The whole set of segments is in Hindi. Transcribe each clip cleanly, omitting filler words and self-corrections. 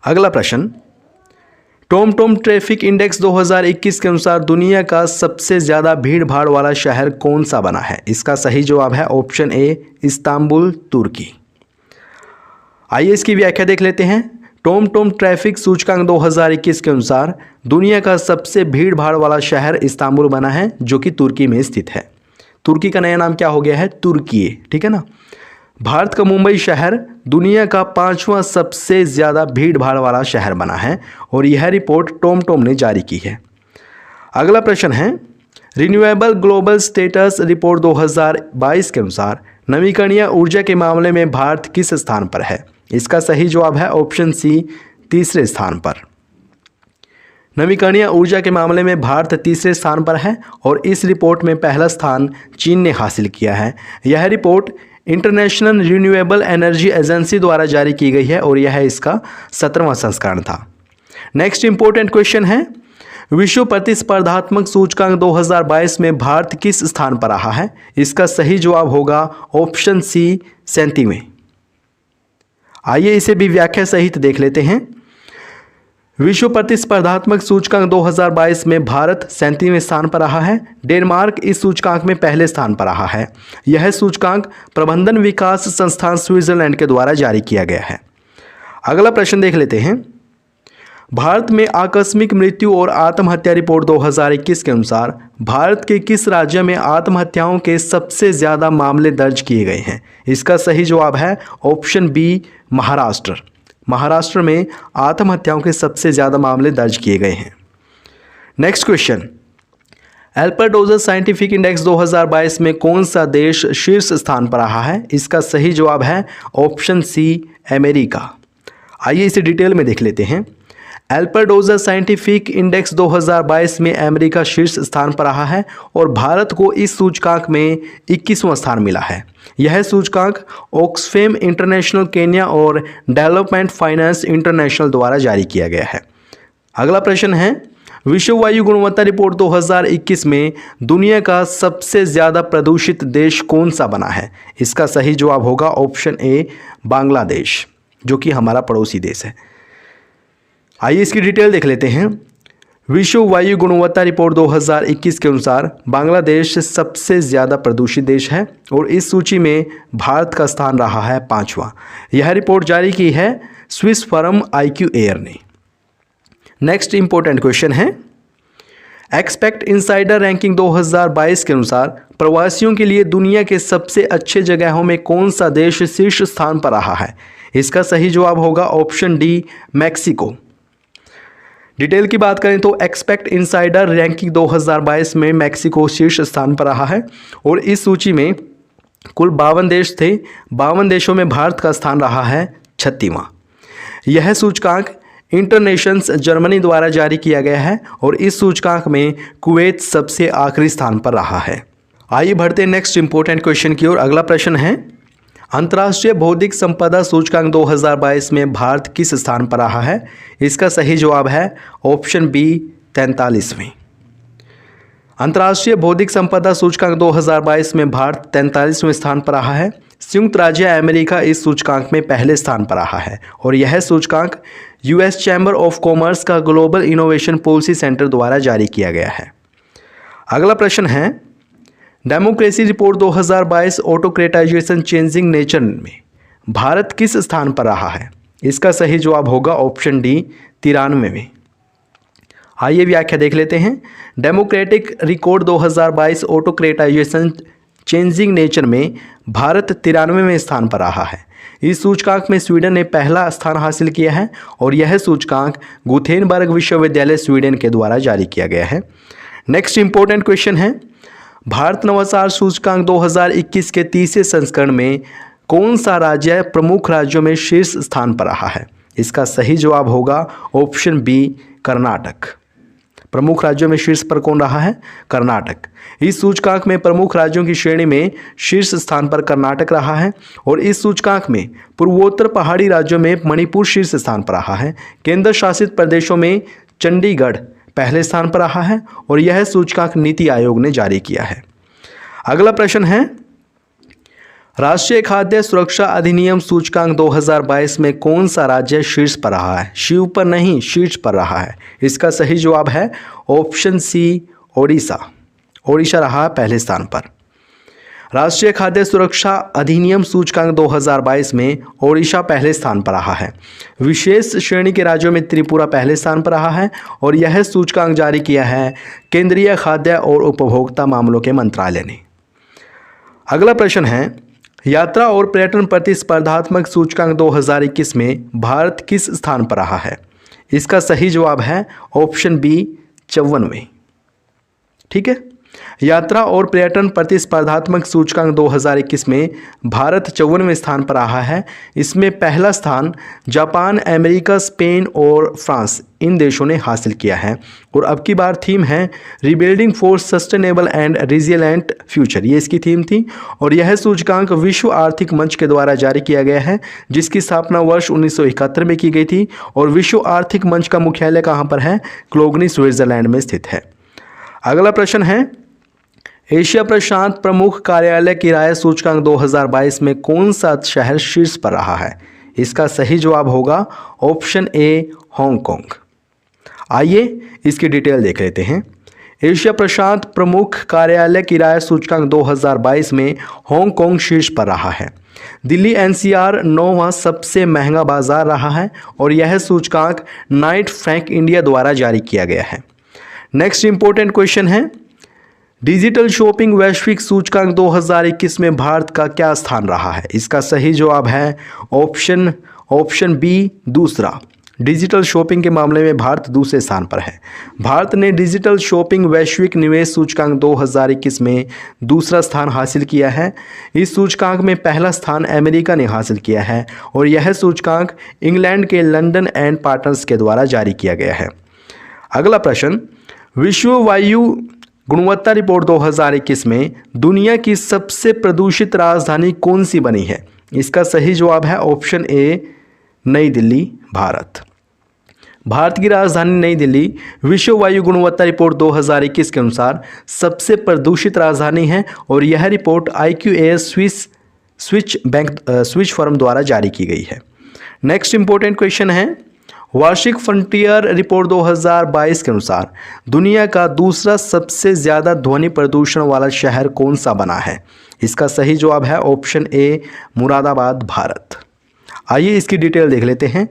अगला प्रश्न, टॉमटॉम ट्रैफिक इंडेक्स 2021 के अनुसार दुनिया का सबसे ज़्यादा भीड़ भाड़ वाला शहर कौन सा बना है? इसका सही जवाब है ऑप्शन ए इस्तांबुल, तुर्की। आइए इसकी व्याख्या देख लेते हैं। टॉमटॉम ट्रैफिक सूचकांक 2021 के अनुसार दुनिया का सबसे भीड़ भाड़ वाला शहर इस्तांबुल बना है, जो कि तुर्की में स्थित है। तुर्की का नया नाम क्या हो गया है? तुर्की, ठीक है ना। भारत का मुंबई शहर दुनिया का 5वां सबसे ज़्यादा भीड़ भाड़ वाला शहर बना है और यह रिपोर्ट टॉमटॉम ने जारी की है। अगला प्रश्न है, रिन्यूएबल ग्लोबल स्टेटस रिपोर्ट 2022 के अनुसार नवीकरणीय ऊर्जा के मामले में भारत किस स्थान पर है? इसका सही जवाब है ऑप्शन सी, तीसरे स्थान पर। नवीकरणीय ऊर्जा के मामले में भारत तीसरे स्थान पर है और इस रिपोर्ट में पहला स्थान चीन ने हासिल किया है। यह report international renewable energy agency द्वारा जारी की गई है और यह इसका 17वां संस्करण था। नेक्स्ट इंपॉर्टेंट क्वेश्चन है, विश्व प्रतिस्पर्धात्मक सूचकांक 2022 में भारत किस स्थान पर रहा है? इसका सही जवाब होगा ऑप्शन सी, 37वें। आइए इसे भी व्याख्या सहित देख लेते हैं। विश्व प्रतिस्पर्धात्मक सूचकांक 2022 में भारत 37वें स्थान पर रहा है। डेनमार्क इस सूचकांक में पहले स्थान पर रहा है। यह सूचकांक प्रबंधन विकास संस्थान स्विट्जरलैंड के द्वारा जारी किया गया है। अगला प्रश्न देख लेते हैं, भारत में आकस्मिक मृत्यु और आत्महत्या रिपोर्ट 2021 के अनुसार भारत के किस राज्य में आत्महत्याओं के सबसे ज़्यादा मामले दर्ज किए गए हैं? इसका सही जवाब है ऑप्शन बी, महाराष्ट्र। महाराष्ट्र में आत्महत्याओं के सबसे ज़्यादा मामले दर्ज किए गए हैं। Next question, Albert scientific index 2022 में कौन सा देश शीर्ष स्थान पर रहा है? इसका सही जवाब है ऑप्शन सी, अमेरिका। आइए इसे डिटेल में देख लेते हैं। एल्बर्ट साइंटिफिक इंडेक्स 2022 में अमेरिका शीर्ष स्थान पर रहा है और भारत को इस सूचकांक में 21वां स्थान मिला है। यह सूचकांक ऑक्सफैम इंटरनेशनल केन्या और डेवलपमेंट फाइनेंस इंटरनेशनल द्वारा जारी किया गया है। अगला प्रश्न है, विश्व वायु गुणवत्ता रिपोर्ट 2021 में दुनिया का सबसे ज़्यादा प्रदूषित देश कौन सा बना है? इसका सही जवाब होगा ऑप्शन ए, बांग्लादेश, जो कि हमारा पड़ोसी देश है। आइए इसकी डिटेल देख लेते हैं। विश्व वायु गुणवत्ता रिपोर्ट 2021 के अनुसार बांग्लादेश सबसे ज़्यादा प्रदूषित देश है और इस सूची में भारत का स्थान रहा है 5वां। यह रिपोर्ट जारी की है स्विस फर्म IQ एयर ने। नेक्स्ट इंपॉर्टेंट क्वेश्चन है, एक्सपेक्ट इनसाइडर रैंकिंग 2022 के अनुसार प्रवासियों के लिए दुनिया के सबसे अच्छे जगहों में कौन सा देश शीर्ष स्थान पर रहा है? इसका सही जवाब होगा ऑप्शन डी, मैक्सिको। डिटेल की बात करें तो एक्सपेक्ट इनसाइडर रैंकिंग 2022 में मैक्सिको शीर्ष स्थान पर रहा है और इस सूची में कुल 52 देश थे। 52 देशों में भारत का स्थान रहा है 36वां। यह सूचकांक इंटरनेशंस जर्मनी द्वारा जारी किया गया है और इस सूचकांक में कुवैत सबसे आखिरी स्थान पर रहा है। आइए बढ़ते हैं नेक्स्ट इंपॉर्टेंट क्वेश्चन की ओर। अगला प्रश्न है, अंतर्राष्ट्रीय बौद्धिक संपदा सूचकांक 2022 में भारत किस स्थान पर रहा है? इसका सही जवाब है ऑप्शन बी, 43वें। अंतर्राष्ट्रीय बौद्धिक संपदा सूचकांक 2022 में भारत 43वें स्थान पर रहा है। संयुक्त राज्य अमेरिका इस सूचकांक में पहले स्थान पर रहा है और यह सूचकांक US चैम्बर ऑफ कॉमर्स का ग्लोबल इनोवेशन पॉलिसी सेंटर द्वारा जारी किया गया है। अगला प्रश्न है, democracy report 2022 autocratisation changing nature में भारत किस स्थान पर रहा है? इसका सही जवाब होगा ऑप्शन डी, 93वें। आइए व्याख्या देख लेते हैं। Democratic record 2022 autocratisation changing nature में भारत 93वें स्थान पर रहा है। इस सूचकांक में स्वीडन ने पहला स्थान हासिल किया है और यह सूचकांक गुथेनबर्ग विश्वविद्यालय स्वीडन के द्वारा जारी किया गया है। नेक्स्ट इंपॉर्टेंट क्वेश्चन है, भारत नवाचार सूचकांक 2021 के तीसरे संस्करण में कौन सा राज्य प्रमुख राज्यों में शीर्ष स्थान पर रहा है? इसका सही जवाब होगा ऑप्शन बी, कर्नाटक। प्रमुख राज्यों में शीर्ष पर कौन रहा है? कर्नाटक। इस सूचकांक में प्रमुख राज्यों की श्रेणी में शीर्ष स्थान पर कर्नाटक रहा है और इस सूचकांक में पूर्वोत्तर पहाड़ी राज्यों में मणिपुर शीर्ष स्थान पर रहा है। केंद्र शासित प्रदेशों में चंडीगढ़ पहले स्थान पर रहा है और यह सूचकांक नीति आयोग ने जारी किया है। अगला प्रश्न है, राष्ट्रीय खाद्य सुरक्षा अधिनियम सूचकांक 2022 में कौन सा राज्य शीर्ष पर रहा है? शीर्ष पर नहीं, शीर्ष पर रहा है। इसका सही जवाब है ऑप्शन सी, ओडिशा। ओडिशा रहा पहले स्थान पर। राष्ट्रीय खाद्य सुरक्षा अधिनियम सूचकांक 2022 में ओडिशा पहले स्थान पर रहा है। विशेष श्रेणी के राज्यों में त्रिपुरा पहले स्थान पर रहा है और यह सूचकांक जारी किया है केंद्रीय खाद्य और उपभोक्ता मामलों के मंत्रालय ने। अगला प्रश्न है, यात्रा और पर्यटन प्रतिस्पर्धात्मक सूचकांक 2021 में भारत किस स्थान पर रहा है? इसका सही जवाब है ऑप्शन बी, 54वें। ठीक है, यात्रा और पर्यटन प्रतिस्पर्धात्मक सूचकांक 2021 में भारत 54वें स्थान पर रहा है। इसमें पहला स्थान जापान, अमेरिका, स्पेन और फ्रांस इन देशों ने हासिल किया है। और अब की बार थीम है rebuilding for sustainable and resilient future, ये इसकी थीम थी। और यह सूचकांक विश्व आर्थिक मंच के द्वारा जारी किया गया है, जिसकी स्थापना वर्ष 1971 में की गई थी। और विश्व आर्थिक मंच का मुख्यालय कहाँ पर है? क्लोगनी, स्विट्जरलैंड में स्थित है। अगला प्रश्न है, एशिया प्रशांत प्रमुख कार्यालय किराया सूचकांक 2022 में कौन सा शहर शीर्ष पर रहा है? इसका सही जवाब होगा ऑप्शन ए, हांगकांग। आइए इसकी डिटेल देख लेते हैं। एशिया प्रशांत प्रमुख कार्यालय किराया सूचकांक 2022 में हांगकांग शीर्ष पर रहा है। दिल्ली एनसीआर 9वां सबसे महंगा बाजार रहा है और यह सूचकांक नाइट फ्रैंक इंडिया द्वारा जारी किया गया है। नेक्स्ट इंपॉर्टेंट क्वेश्चन है, डिजिटल शॉपिंग वैश्विक सूचकांक 2021 में भारत का क्या स्थान रहा है? इसका सही जवाब है ऑप्शन बी, दूसरा। डिजिटल शॉपिंग के मामले में भारत दूसरे स्थान पर है। भारत ने डिजिटल शॉपिंग वैश्विक निवेश सूचकांक 2021 में दूसरा स्थान हासिल किया है। इस सूचकांक में पहला स्थान अमेरिका ने हासिल किया है और यह सूचकांक इंग्लैंड के लंदन एंड पार्टनर्स के द्वारा जारी किया गया है। अगला प्रश्न, विश्व वायु गुणवत्ता रिपोर्ट 2021 में दुनिया की सबसे प्रदूषित राजधानी कौन सी बनी है? इसका सही जवाब है ऑप्शन ए, नई दिल्ली, भारत। भारत की राजधानी नई दिल्ली विश्व वायु गुणवत्ता रिपोर्ट 2021 के अनुसार सबसे प्रदूषित राजधानी है और यह रिपोर्ट IQAS स्विच फर्म द्वारा जारी की गई है। नेक्स्ट इंपॉर्टेंट क्वेश्चन है, वार्षिक फ्रंटियर रिपोर्ट 2022 के अनुसार दुनिया का दूसरा सबसे ज़्यादा ध्वनि प्रदूषण वाला शहर कौन सा बना है? इसका सही जवाब है ऑप्शन ए, मुरादाबाद, भारत। आइए इसकी डिटेल देख लेते हैं।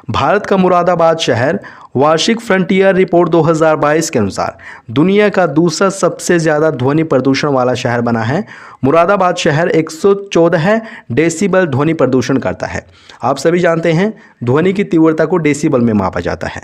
भारत का मुरादाबाद शहर वार्षिक फ्रंटियर रिपोर्ट 2022 के अनुसार दुनिया का दूसरा सबसे ज़्यादा ध्वनि प्रदूषण वाला शहर बना है। मुरादाबाद शहर 114 डेसिबल ध्वनि प्रदूषण करता है। आप सभी जानते हैं ध्वनि की तीव्रता को डेसिबल में मापा जाता है।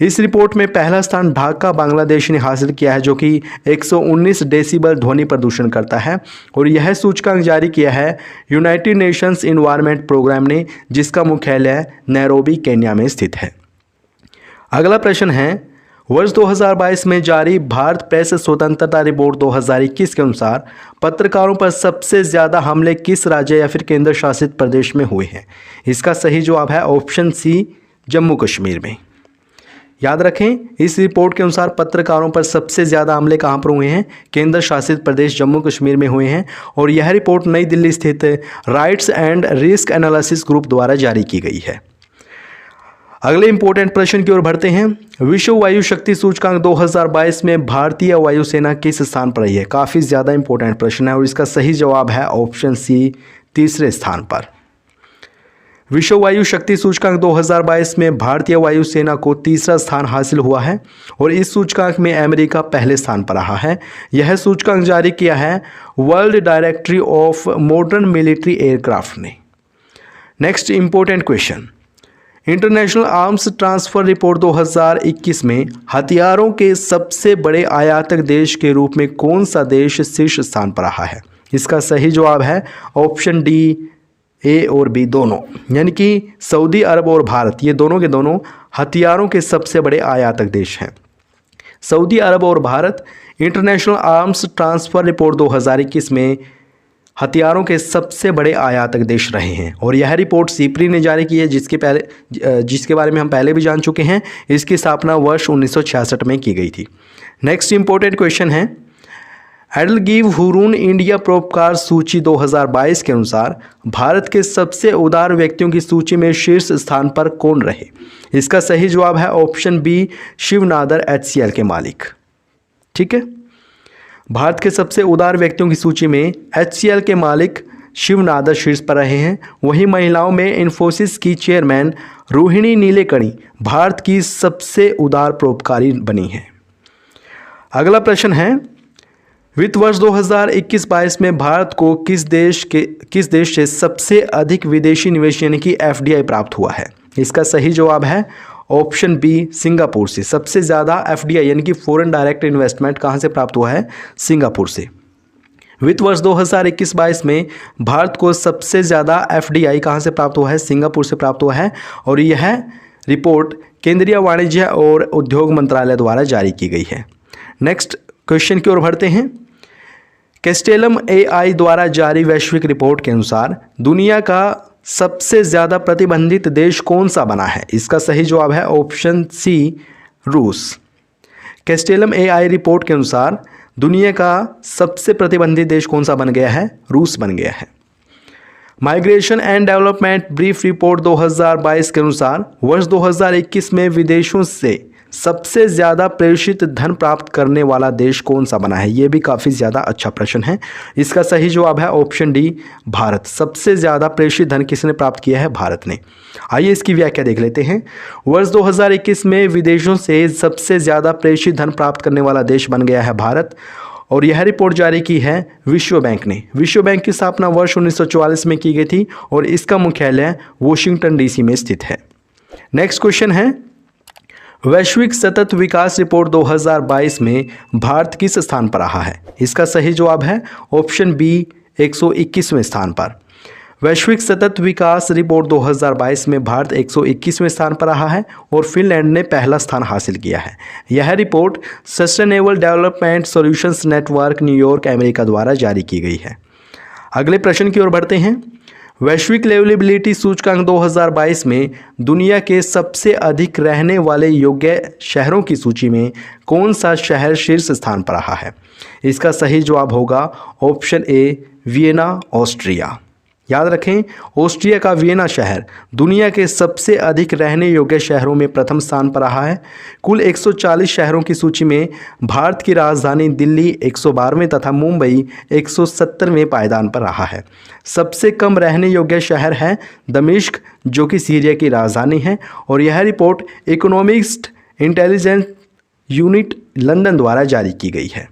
इस रिपोर्ट में पहला स्थान ढाका, बांग्लादेश ने हासिल किया है, जो कि 119 डेसिबल ध्वनि प्रदूषण करता है और यह सूचकांक जारी किया है यूनाइटेड नेशंस एनवायरनमेंट प्रोग्राम ने, जिसका मुख्यालय नैरोबी, केन्या में स्थित है। अगला प्रश्न है, वर्ष 2022 में जारी भारत प्रेस स्वतंत्रता रिपोर्ट 2021 के अनुसार पत्रकारों पर सबसे ज़्यादा हमले किस राज्य या फिर केंद्र शासित प्रदेश में हुए हैं? इसका सही जवाब है ऑप्शन सी, जम्मू कश्मीर में। याद रखें, इस रिपोर्ट के अनुसार पत्रकारों पर सबसे ज़्यादा हमले कहाँ पर हुए हैं? केंद्र शासित प्रदेश जम्मू कश्मीर में हुए हैं और यह रिपोर्ट नई दिल्ली स्थित rights and risk analysis group द्वारा जारी की गई है। अगले इंपॉर्टेंट प्रश्न की ओर बढ़ते हैं। विश्व वायु शक्ति सूचकांक 2022 में भारतीय वायुसेना किस स्थान पर रही है? काफ़ी ज़्यादा इंपॉर्टेंट प्रश्न है और इसका सही जवाब है ऑप्शन सी, तीसरे स्थान पर। विश्व वायु शक्ति सूचकांक 2022 में भारतीय वायुसेना को तीसरा स्थान हासिल हुआ है और इस सूचकांक में अमेरिका पहले स्थान पर रहा है। यह सूचकांक जारी किया है world directory of modern military aircraft ने। Next important question, international arms transfer report 2021 में हथियारों के सबसे बड़े आयातक देश के रूप में कौन सा देश शीर्ष स्थान पर रहा है? इसका सही जवाब है ऑप्शन डी, ए और बी दोनों, यानी कि सऊदी अरब और भारत, ये दोनों के दोनों हथियारों के सबसे बड़े आयातक देश हैं। सऊदी अरब और Bharat international arms transfer report 2021 में हथियारों के सबसे बड़े आयातक देश रहे हैं और यह रिपोर्ट सीपरी ने जारी की है, जिसके बारे में हम पहले भी जान चुके हैं। इसकी स्थापना वर्ष 1966 में की गई थी। नेक्स्ट इंपॉर्टेंट क्वेश्चन है, एडलगिव हुरून इंडिया परोपकार सूची 2022 के अनुसार भारत के सबसे उदार व्यक्तियों की सूची में शीर्ष स्थान पर कौन रहे? इसका सही जवाब है option B, Shiv Nadar, HCL के मालिक। ठीक है, भारत के सबसे उदार व्यक्तियों की सूची में HCL के मालिक शिव नादर शीर्ष पर रहे हैं। वहीं महिलाओं में इन्फोसिस की चेयरमैन रोहिणी नीलेकणी भारत की सबसे उदार परोपकारी बनी हैं। अगला प्रश्न है, वित्त वर्ष 2021-22 में भारत को किस देश से सबसे अधिक विदेशी निवेश यानी कि FDI प्राप्त हुआ है? इसका सही जवाब है ऑप्शन बी, सिंगापुर से। सबसे ज़्यादा FDI यानी कि फॉरेन डायरेक्ट इन्वेस्टमेंट कहाँ से प्राप्त हुआ है? सिंगापुर से। वित्त वर्ष 2021-22 में भारत को सबसे ज़्यादा FDI कहाँ से प्राप्त हुआ है? सिंगापुर से प्राप्त हुआ है और यह रिपोर्ट केंद्रीय वाणिज्य और उद्योग मंत्रालय द्वारा जारी की गई है। नेक्स्ट क्वेश्चन की ओर बढ़ते हैं। कैस्टेलम AI द्वारा जारी वैश्विक रिपोर्ट के अनुसार दुनिया का सबसे ज़्यादा प्रतिबंधित देश कौन सा बना है? इसका सही जवाब है ऑप्शन सी, रूस। कैस्टेलम AI रिपोर्ट के अनुसार दुनिया का सबसे प्रतिबंधित देश कौन सा बन गया है? रूस बन गया है। Migration and development brief report 2022 के अनुसार वर्ष 2021 में विदेशों से सबसे ज़्यादा प्रेषित धन प्राप्त करने वाला देश कौन सा बना है? ये भी काफ़ी ज़्यादा अच्छा प्रश्न है। इसका सही जवाब है ऑप्शन डी, भारत। सबसे ज़्यादा प्रेषित धन किसने प्राप्त किया है? भारत ने। आइए इसकी व्याख्या देख लेते हैं। वर्ष 2021 में विदेशों से सबसे ज़्यादा प्रेषित धन प्राप्त करने वाला देश बन गया है भारत और यह रिपोर्ट जारी की है विश्व बैंक ने। विश्व बैंक की स्थापना वर्ष 1944 में की गई थी और इसका मुख्यालय वॉशिंगटन DC में स्थित है। नेक्स्ट क्वेश्चन है, वैश्विक सतत विकास रिपोर्ट 2022 में भारत किस स्थान पर रहा है? इसका सही जवाब है ऑप्शन बी, 121वें स्थान पर। वैश्विक सतत विकास रिपोर्ट 2022 में भारत 121वें स्थान पर रहा है और फिनलैंड ने पहला स्थान हासिल किया है। यह report sustainable development solutions network New York, America द्वारा जारी की गई है। अगले प्रश्न की ओर बढ़ते हैं। वैश्विक लिवेबिलिटी सूचकांक 2022 में दुनिया के सबसे अधिक रहने वाले योग्य शहरों की सूची में कौन सा शहर शीर्ष स्थान पर रहा है? इसका सही जवाब होगा ऑप्शन ए, वियना, ऑस्ट्रिया। याद रखें, ऑस्ट्रिया का वियना शहर दुनिया के सबसे अधिक रहने योग्य शहरों में प्रथम स्थान पर रहा है। कुल 140 शहरों की सूची में भारत की राजधानी दिल्ली 112वें तथा मुंबई 170वें पायदान पर रहा है। सबसे कम रहने योग्य शहर है दमिश्क, जो कि सीरिया की राजधानी है और यह report economist intelligence unit London द्वारा जारी की गई है।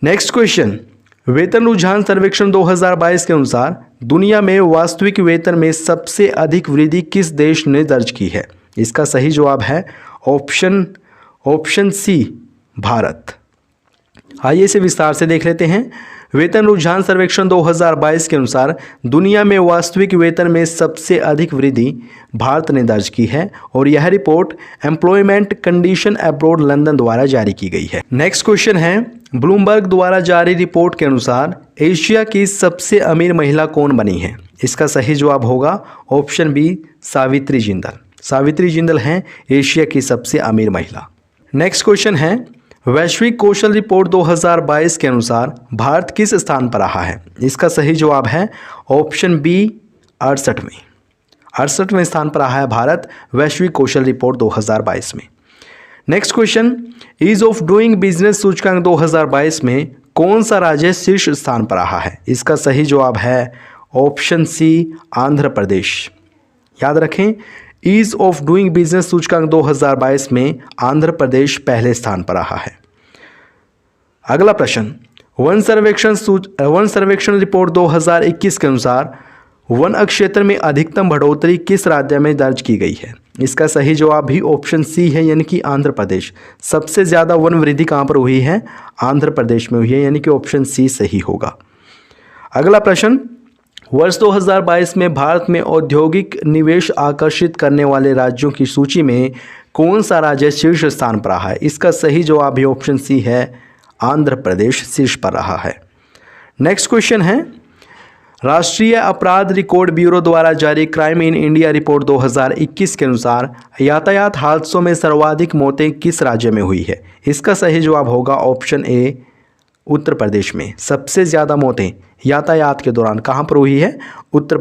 नेक्स्ट क्वेश्चन, वेतन रुझान सर्वेक्षण 2022 के अनुसार दुनिया में वास्तविक वेतन में सबसे अधिक वृद्धि किस देश ने दर्ज की है? इसका सही जवाब है ऑप्शन सी, भारत। आइए इसे विस्तार से देख लेते हैं। वेतन रुझान सर्वेक्षण 2022 के अनुसार दुनिया में वास्तविक वेतन में सबसे अधिक वृद्धि भारत ने दर्ज की है और यह report employment condition abroad London द्वारा जारी की गई है। नेक्स्ट क्वेश्चन है, ब्लूमबर्ग द्वारा जारी रिपोर्ट के अनुसार एशिया की सबसे अमीर महिला कौन बनी है? इसका सही जवाब होगा ऑप्शन बी, सावित्री जिंदल। सावित्री जिंदल हैं एशिया की सबसे अमीर महिला। नेक्स्ट क्वेश्चन है, वैश्विक कौशल रिपोर्ट 2022 के अनुसार भारत किस स्थान पर रहा है? इसका सही जवाब है ऑप्शन बी, 68वें स्थान पर रहा है भारत वैश्विक कौशल रिपोर्ट 2022 में। Next question, ease of doing business सूचकांक 2022 में कौन सा राज्य शीर्ष स्थान पर रहा है? इसका सही जवाब है ऑप्शन सी, आंध्र प्रदेश। याद रखें, ईज ऑफ डूइंग बिजनेस सूचकांक 2022 में आंध्र प्रदेश पहले स्थान पर रहा है। अगला प्रश्न, वन सर्वेक्षण रिपोर्ट 2021 के अनुसार वन क्षेत्र में अधिकतम बढ़ोतरी किस राज्य में दर्ज की गई है? इसका सही जवाब भी ऑप्शन सी है, यानी कि आंध्र प्रदेश। सबसे ज़्यादा वन वृद्धि कहाँ पर हुई है? आंध्र प्रदेश में हुई है, यानी कि ऑप्शन सी सही होगा। अगला प्रश्न, वर्ष 2022 में भारत में औद्योगिक निवेश आकर्षित करने वाले राज्यों की सूची में कौन सा राज्य शीर्ष स्थान पर रहा है? इसका सही जवाब भी ऑप्शन सी है, आंध्र प्रदेश शीर्ष पर रहा है। नेक्स्ट क्वेश्चन है, राष्ट्रीय अपराध रिकॉर्ड ब्यूरो द्वारा जारी क्राइम इन इंडिया रिपोर्ट 2021 के अनुसार यातायात हादसों में सर्वाधिक मौतें किस राज्य में हुई है? इसका सही जवाब होगा ऑप्शन ए, उत्तर प्रदेश में। सबसे ज़्यादा मौतें यातायात के दौरान कहाँ पर हुई है? उत्तर